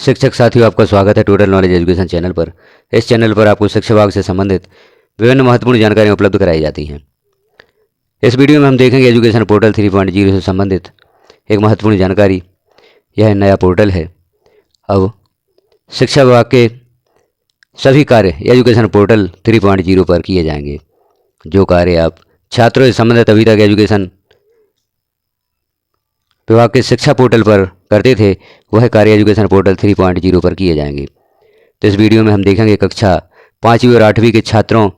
शिक्षक साथियों, आपका स्वागत है टोटल नॉलेज एजुकेशन चैनल पर। इस चैनल पर आपको शिक्षा विभाग से संबंधित विभिन्न महत्वपूर्ण जानकारियाँ उपलब्ध कराई जाती हैं। इस वीडियो में हम देखेंगे एजुकेशन पोर्टल 3.0 से संबंधित एक महत्वपूर्ण जानकारी। यह नया पोर्टल है। अब शिक्षा विभाग के सभी कार्य एजुकेशन पोर्टल 3.0 पर किए जाएंगे। जो कार्य आप छात्रों से संबंधित अभी तक एजुकेशन विभाग के शिक्षा पोर्टल पर करते थे, वह कार्य एजुकेशन पोर्टल 3.0 पर किए जाएंगे। तो इस वीडियो में हम देखेंगे कक्षा 5वीं और 8वीं के छात्रों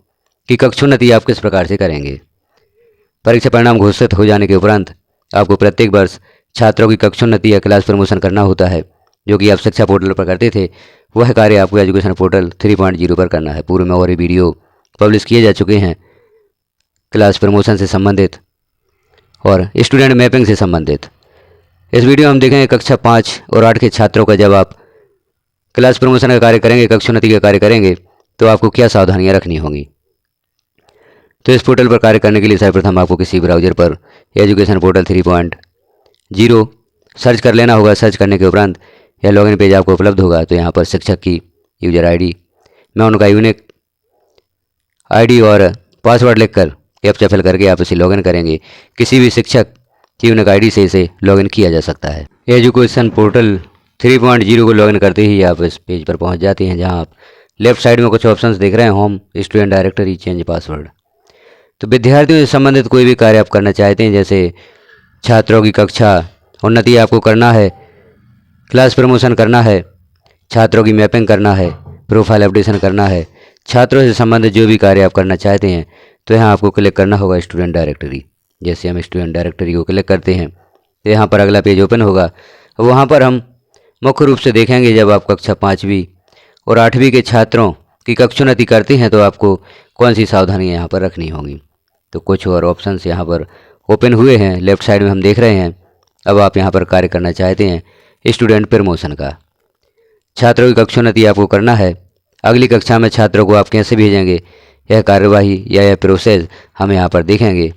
की कक्षोन्नति आप किस प्रकार से करेंगे। परीक्षा परिणाम घोषित हो जाने के उपरांत आपको प्रत्येक वर्ष छात्रों की कक्षोन्नति या क्लास प्रमोशन करना होता है। जो कि आप शिक्षा पोर्टल पर करते थे, वह कार्य आपको एजुकेशन पोर्टल 3.0 पर करना है। पूर्व में और वीडियो पब्लिश किए जा चुके हैं क्लास प्रमोशन से संबंधित और स्टूडेंट मैपिंग से संबंधित। इस वीडियो में हम देखेंगे कक्षा 5 और 8 के छात्रों का जब आप क्लास प्रमोशन का कार्य करेंगे, कक्षोन्नति का कार्य करेंगे, तो आपको क्या सावधानियां रखनी होंगी। तो इस पोर्टल पर कार्य करने के लिए सर्वप्रथम आपको किसी ब्राउज़र पर एजुकेशन पोर्टल 3.0 सर्च कर लेना होगा। सर्च करने के उपरांत यह लॉगिन पेज आपको उपलब्ध होगा। तो यहाँ पर शिक्षक की यूजर आईडी में उनका यूनिक आईडी और पासवर्ड लिखकर कैप्चा फिल करके आप इसे लॉगिन करेंगे। किसी भी शिक्षक की यूनिक आईडी से इसे लॉगिन किया जा सकता है। एजुकेशन पोर्टल 3.0 को लॉगिन करते ही आप इस पेज पर पहुंच जाते हैं, जहां आप लेफ्ट साइड में कुछ ऑप्शंस देख रहे हैं, home, student directory, change password. तो विद्यार्थियों से संबंधित कोई भी कार्य आप करना चाहते हैं, जैसे छात्रों की कक्षा उन्नति आपको करना है, क्लास प्रमोशन करना है, छात्रों की मैपिंग करना है, प्रोफाइल अपडेशन करना है, छात्रों से संबंधित जो भी कार्य आप करना चाहते हैं, तो यहाँ आपको क्लिक करना होगा स्टूडेंट डायरेक्टरी। जैसे हम स्टूडेंट डायरेक्टरी को क्लिक करते हैं तो यहाँ पर अगला पेज ओपन होगा। वहाँ पर हम मुख्य रूप से देखेंगे जब आप कक्षा 5वीं और 8वीं के छात्रों की कक्षोन्नति करते हैं तो आपको कौन सी सावधानियाँ यहाँ पर रखनी होंगी। तो कुछ और ऑप्शंस यहाँ पर ओपन हुए हैं, लेफ्ट साइड में हम देख रहे हैं। अब आप यहाँ पर कार्य करना चाहते हैं स्टूडेंट प्रमोशन का। छात्रों की कक्षोन्नति आपको करना है। अगली कक्षा में छात्रों को आप कैसे भेजेंगे, यह कार्यवाही या यह प्रोसेस हम यहाँ पर देखेंगे।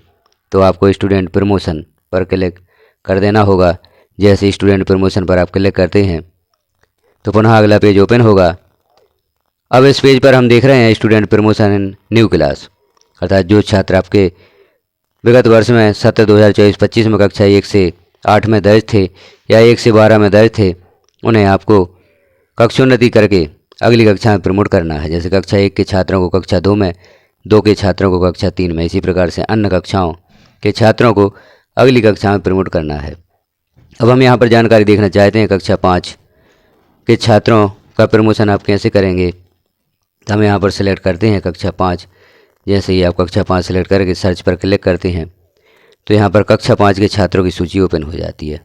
तो आपको स्टूडेंट प्रमोशन पर क्लिक कर देना होगा। जैसे स्टूडेंट प्रमोशन पर आप क्लिक करते हैं तो पुनः अगला पेज ओपन होगा। अब इस पेज पर हम देख रहे हैं स्टूडेंट प्रमोशन इन न्यू क्लास, अर्थात जो छात्र आपके विगत वर्ष में सत्र 2024-25 में कक्षा 1 से 8 में दर्ज थे या 1 से 12 में दर्ज थे, उन्हें आपको कक्षोन्नति करके अगली कक्षा में प्रमोट करना है। जैसे कक्षा 1 के छात्रों को कक्षा 2 में, 2 के छात्रों को कक्षा 3 में, इसी प्रकार से अन्य कक्षाओं के छात्रों को अगली कक्षा में प्रमोट करना है। अब हम यहाँ पर जानकारी देखना चाहते हैं कक्षा 5 के छात्रों का प्रमोशन आप कैसे करेंगे। तो हम यहाँ पर सिलेक्ट करते हैं कक्षा 5। जैसे ही आप कक्षा 5 सेलेक्ट करके सर्च पर क्लिक करते हैं तो यहाँ पर कक्षा 5 के छात्रों की सूची ओपन हो जाती है।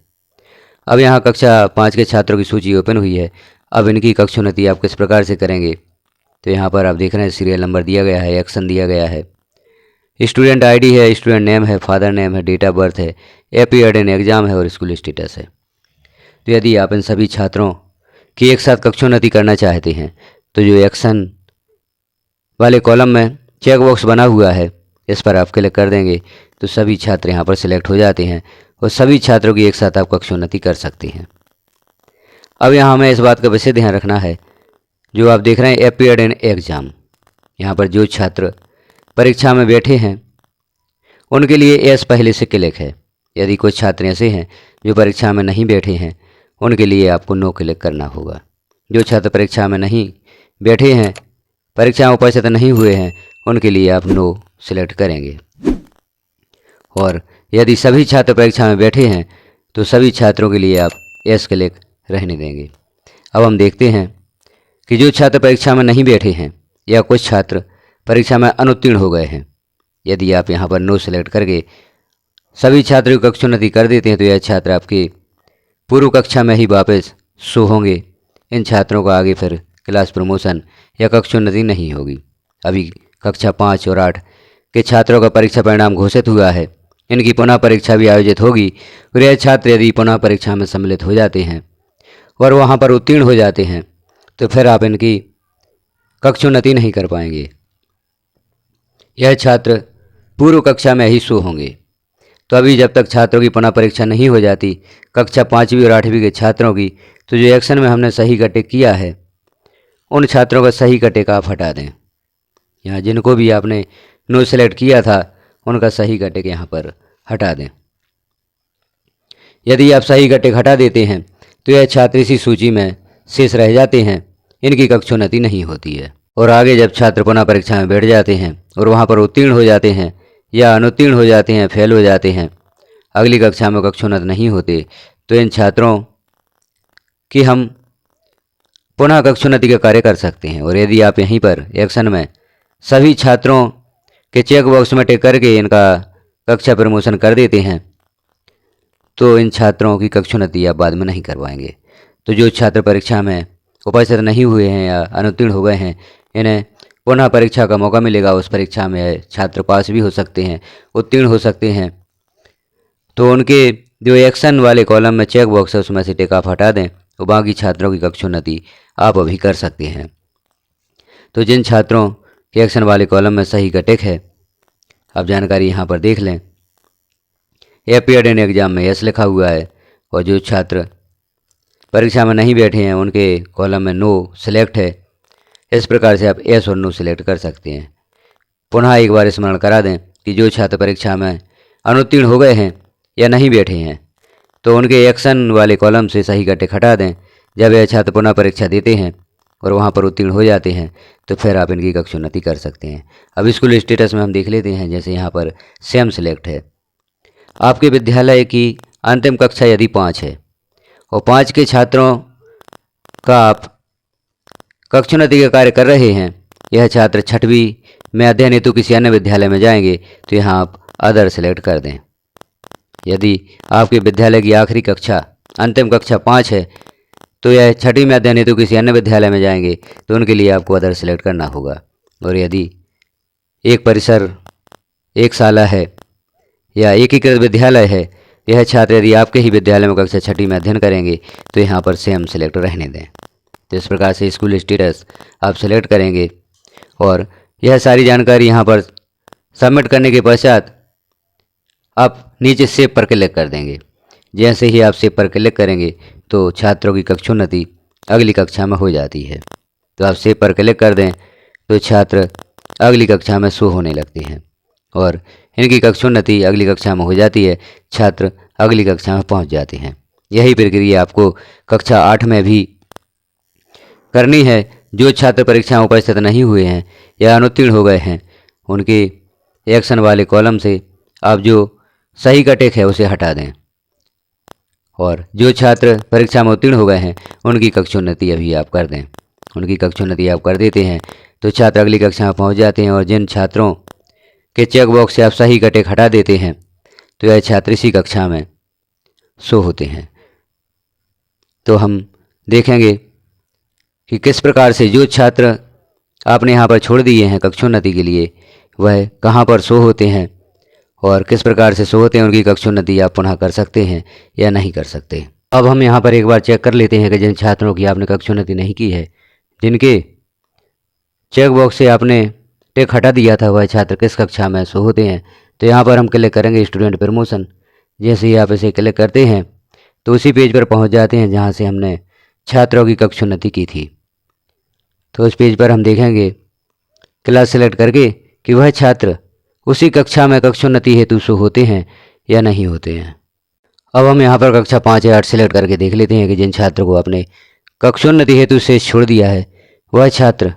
अब यहाँ कक्षा 5 के छात्रों की सूची ओपन हुई है। अब इनकी कक्षोन्नति आप किस प्रकार से करेंगे। तो यहाँ पर आप देख रहे हैं सीरियल नंबर दिया गया है, एक्शन दिया गया है, स्टूडेंट आईडी है, स्टूडेंट नेम है, फादर नेम है, डेट ऑफ बर्थ है, अपीयर्ड इन एग्जाम है और स्कूल स्टेटस है। तो यदि आप इन सभी छात्रों की एक साथ कक्षोन्नति करना चाहते हैं तो जो एक्शन वाले कॉलम में चेक बॉक्स बना हुआ है, इस पर आप क्लिक कर देंगे तो सभी छात्र यहाँ पर सिलेक्ट हो जाते हैं और सभी छात्रों की एक साथ आप कक्षोन्नति कर सकते हैं। अब यहाँ हमें इस बात का विशेष ध्यान रखना है, जो आप देख रहे हैं अपीयर्ड इन एग्जाम, यहाँ पर जो छात्र परीक्षा में बैठे हैं उनके लिए एस पहले से क्लिक है। यदि कुछ छात्र ऐसे हैं जो परीक्षा में नहीं बैठे हैं, उनके लिए आपको नो क्लिक करना होगा। जो छात्र परीक्षा में नहीं बैठे हैं, परीक्षा में उपस्थित नहीं हुए हैं, उनके लिए आप नो सिलेक्ट करेंगे। और यदि सभी छात्र परीक्षा में बैठे हैं तो सभी छात्रों के लिए आप एस क्लिक रहने देंगे। अब हम देखते हैं कि जो छात्र परीक्षा में नहीं बैठे हैं या कुछ छात्र परीक्षा में अनुत्तीर्ण हो गए हैं, यदि आप यहाँ पर नो सेलेक्ट करके सभी छात्रों की कक्षोन्नति कर देते हैं तो यह छात्र आपके पूर्व कक्षा में ही वापस शो होंगे। इन छात्रों को आगे फिर क्लास प्रमोशन या कक्षोन्नति नहीं होगी। अभी कक्षा 5 और 8 के छात्रों का परीक्षा परिणाम घोषित हुआ है। इनकी पुनः परीक्षा भी आयोजित होगी और यह छात्र यदि पुनः परीक्षा में सम्मिलित हो जाते हैं और वहाँ पर उत्तीर्ण हो जाते हैं तो फिर आप इनकी कक्षोन्नति नहीं कर पाएंगे। यह छात्र पूर्व कक्षा में ही शो होंगे। तो अभी जब तक छात्रों की पुनः परीक्षा नहीं हो जाती कक्षा 5वीं और 8वीं के छात्रों की, तो जो एक्शन में हमने सही का टिक किया है उन छात्रों का सही का टिक आप हटा दें। यहाँ जिनको भी आपने नो सेलेक्ट किया था उनका सही का टिक यहाँ पर हटा दें। यदि आप सही का टिक हटा देते हैं तो यह छात्र इसी सूची में शेष रह जाते हैं, इनकी कक्षोन्नति नहीं होती है। और आगे जब छात्र पुनः परीक्षा में बैठ जाते हैं और वहाँ पर उत्तीर्ण हो जाते हैं या अनुत्तीर्ण हो जाते हैं, फेल हो जाते हैं, अगली कक्षा में कक्षोन्नत नहीं होते, तो इन छात्रों की हम पुनः कक्षोन्नति का कार्य कर सकते हैं। और यदि आप यहीं पर एक्शन में सभी छात्रों के चेक बॉक्स में टिक करके इनका कक्षा प्रमोशन कर देते हैं तो इन छात्रों की कक्षोन्नति आप बाद में नहीं करवाएंगे। तो जो छात्र परीक्षा में उपस्थित नहीं हुए हैं या अनुत्तीर्ण हो गए हैं, इन्हें पुनः परीक्षा का मौका मिलेगा। उस परीक्षा में छात्र पास भी हो सकते हैं, उत्तीर्ण हो सकते हैं। तो उनके जो एक्शन वाले कॉलम में चेक बॉक्स है उसमें से टिक आप हटा दें तो बाकी छात्रों की कक्षोन्नति आप अभी कर सकते हैं। तो जिन छात्रों के एक्शन वाले कॉलम में सही का टिक है, आप जानकारी यहाँ पर देख लें। अपीयर्ड इन एग्जाम में यस लिखा हुआ है और जो छात्र परीक्षा में नहीं बैठे हैं उनके कॉलम में नो सिलेक्ट है। इस प्रकार से आप यस और नो सिलेक्ट कर सकते हैं। पुनः एक बार स्मरण करा दें कि जो छात्र परीक्षा में अनुत्तीर्ण हो गए हैं या नहीं बैठे हैं तो उनके एक्शन वाले कॉलम से सही का टिक हटा दें। जब यह छात्र पुनः परीक्षा देते हैं और वहाँ पर उत्तीर्ण हो जाते हैं तो फिर आप इनकी कक्षोन्नति कर सकते हैं। अब स्कूल स्टेटस में हम देख लेते हैं। जैसे यहाँ पर सेम सिलेक्ट है। आपके विद्यालय की अंतिम कक्षा यदि 5 है और 5 के छात्रों का आप कक्षोन्नति का कार्य कर रहे हैं, यह छात्र 6वीं में अध्ययन हेतु किसी अन्य विद्यालय में जाएंगे तो यहाँ आप अदर सेलेक्ट कर दें। यदि आपके विद्यालय की आखिरी कक्षा अंतिम कक्षा 5 है तो यह 6वीं में अध्ययन हेतु किसी अन्य विद्यालय में जाएंगे तो उनके लिए आपको अदर सेलेक्ट करना होगा। और यदि एक परिसर एक शाला है या एकीकृत विद्यालय है, यह छात्र यदि आपके ही विद्यालय में कक्षा 6वीं में अध्ययन करेंगे तो यहाँ पर सेम सेलेक्ट रहने दें। तो इस प्रकार से स्कूल स्टेटस आप सेलेक्ट करेंगे और यह सारी जानकारी यहाँ पर सबमिट करने के पश्चात आप नीचे सेव पर क्लिक कर देंगे। जैसे ही आप सेव पर क्लिक करेंगे तो छात्रों की कक्षोन्नति अगली कक्षा में हो जाती है। तो आप सेव पर क्लिक कर दें तो छात्र अगली कक्षा में शो होने लगते हैं और इनकी कक्षोन्नति अगली कक्षा में हो जाती है। छात्र अगली कक्षा में पहुंच जाते हैं। यही प्रक्रिया आपको कक्षा 8 में भी करनी है। जो छात्र परीक्षा में उपस्थित नहीं हुए हैं या अनुत्तीर्ण हो गए हैं, उनके एक्शन वाले कॉलम से आप जो सही का टिक है उसे हटा दें और जो छात्र परीक्षा में उत्तीर्ण हो गए हैं उनकी कक्षोन्नति अभी आप कर दें। उनकी कक्षोन्नति आप कर देते हैं तो छात्र अगली कक्षा में पहुंच जाते हैं। और जिन छात्रों के चेक बॉक्स से आप सही का टिक हटा देते हैं तो यह छात्र इसी कक्षा में शो होते हैं। तो हम देखेंगे कि किस प्रकार से जो छात्र आपने यहाँ पर छोड़ दिए हैं कक्षोन्नति के लिए वह कहाँ पर शो होते हैं और किस प्रकार से शो होते हैं, उनकी कक्षोन्नति आप पुनः कर सकते हैं या नहीं कर सकते। अब हम यहाँ पर एक बार चेक कर लेते हैं कि जिन छात्रों की आपने कक्षोन्नति नहीं की है, जिनके चेक बॉक्स से आपने टिक हटा दिया था, वह छात्र किस कक्षा में शो होते हैं। तो यहाँ पर हम क्लिक करेंगे स्टूडेंट प्रमोशन। जैसे ही आप इसे क्लिक करते हैं तो उसी पेज पर पहुँच जाते हैं जहाँ से हमने छात्रों की कक्षोन्नति की थी। तो उस पेज पर हम देखेंगे क्लास सेलेक्ट करके कि वह छात्र उसी कक्षा में कक्षोन्नति हेतु शो होते हैं या नहीं होते हैं। अब हम यहाँ पर कक्षा 5 या 8 सेलेक्ट करके देख लेते हैं कि जिन छात्र को आपने कक्षोन्नति हेतु से छोड़ दिया है वह छात्र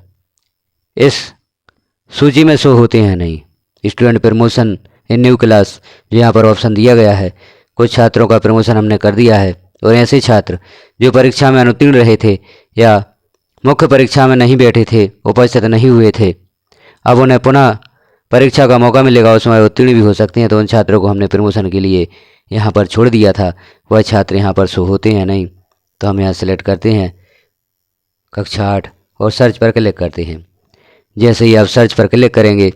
इस सूची में शो होते हैं नहीं। स्टूडेंट प्रमोशन इन न्यू क्लास जो यहाँ पर ऑप्शन दिया गया है, कुछ छात्रों का प्रमोशन हमने कर दिया है और ऐसे छात्र जो परीक्षा में अनुत्तीर्ण रहे थे या मुख्य परीक्षा में नहीं बैठे थे, उपस्थित नहीं हुए थे, अब उन्हें पुनः परीक्षा का मौका मिलेगा, उसमें उत्तीर्ण भी हो सकते हैं। तो उन छात्रों को हमने प्रमोशन के लिए यहाँ पर छोड़ दिया था, वह छात्र यहाँ पर शो होते हैं नहीं। तो हम यहाँ सेलेक्ट करते हैं कक्षा 8 और सर्च पर क्लिक करते हैं। जैसे ही आप सर्च पर क्लिक करेंगे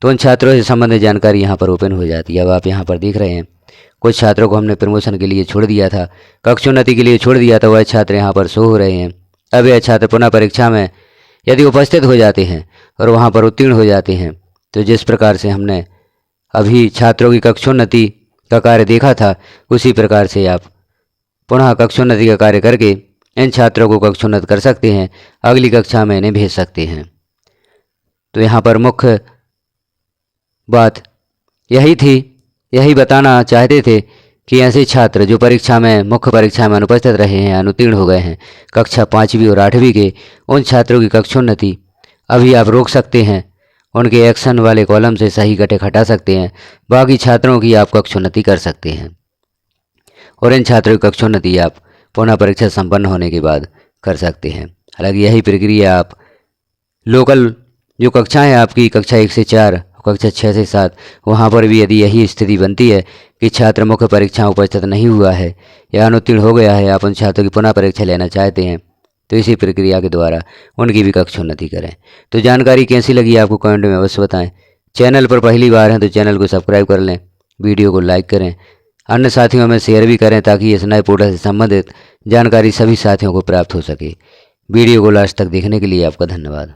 तो उन छात्रों से संबंधित जानकारी यहाँ पर ओपन हो जाती है। अब आप यहाँ पर देख रहे हैं कुछ छात्रों को हमने प्रमोशन के लिए छोड़ दिया था, कक्षोन्नति के लिए छोड़ दिया था, वह छात्र यहाँ पर शो हो रहे हैं। अब यह छात्र पुनः परीक्षा में यदि उपस्थित हो जाते हैं और वहाँ पर उत्तीर्ण हो जाते हैं तो जिस प्रकार से हमने अभी छात्रों की कक्षोन्नति का कार्य देखा था उसी प्रकार से आप पुनः कक्षोन्नति का कार्य करके इन छात्रों को कक्षोन्नत कर सकते हैं, अगली कक्षा में इन्हें भेज सकते हैं। तो यहाँ पर मुख्य बात यही थी, यही बताना चाहते थे कि ऐसे छात्र जो परीक्षा में मुख्य परीक्षा में अनुपस्थित रहे हैं, अनुत्तीर्ण हो गए हैं कक्षा 5वीं और 8वीं के, उन छात्रों की कक्षोन्नति अभी आप रोक सकते हैं। उनके एक्शन वाले कॉलम से सही घटक हटा सकते हैं, बाकी छात्रों की आप कक्षोन्नति कर सकते हैं और इन छात्रों की कक्षोन्नति आप पुनः परीक्षा संपन्न होने के बाद कर सकते हैं। हालांकि यही प्रक्रिया आप लोकल जो कक्षाएं आपकी कक्षा 1 से 4, कक्षा 6 से 7, वहाँ पर भी यदि यही स्थिति बनती है कि छात्र मुख्य परीक्षा उपस्थित नहीं हुआ है या अनुत्तीर्ण हो गया है, आप उन छात्रों की पुनः परीक्षा लेना चाहते हैं, तो इसी प्रक्रिया के द्वारा उनकी भी कक्षोन्नति करें। तो जानकारी कैसी लगी आपको कमेंट में अवश्य बताएं। चैनल पर पहली बार हैं तो चैनल को सब्सक्राइब कर लें, वीडियो को लाइक करें, अन्य साथियों में शेयर भी करें ताकि इस नए पोर्टल से संबंधित जानकारी सभी साथियों को प्राप्त हो सके। वीडियो को लास्ट तक देखने के लिए आपका धन्यवाद।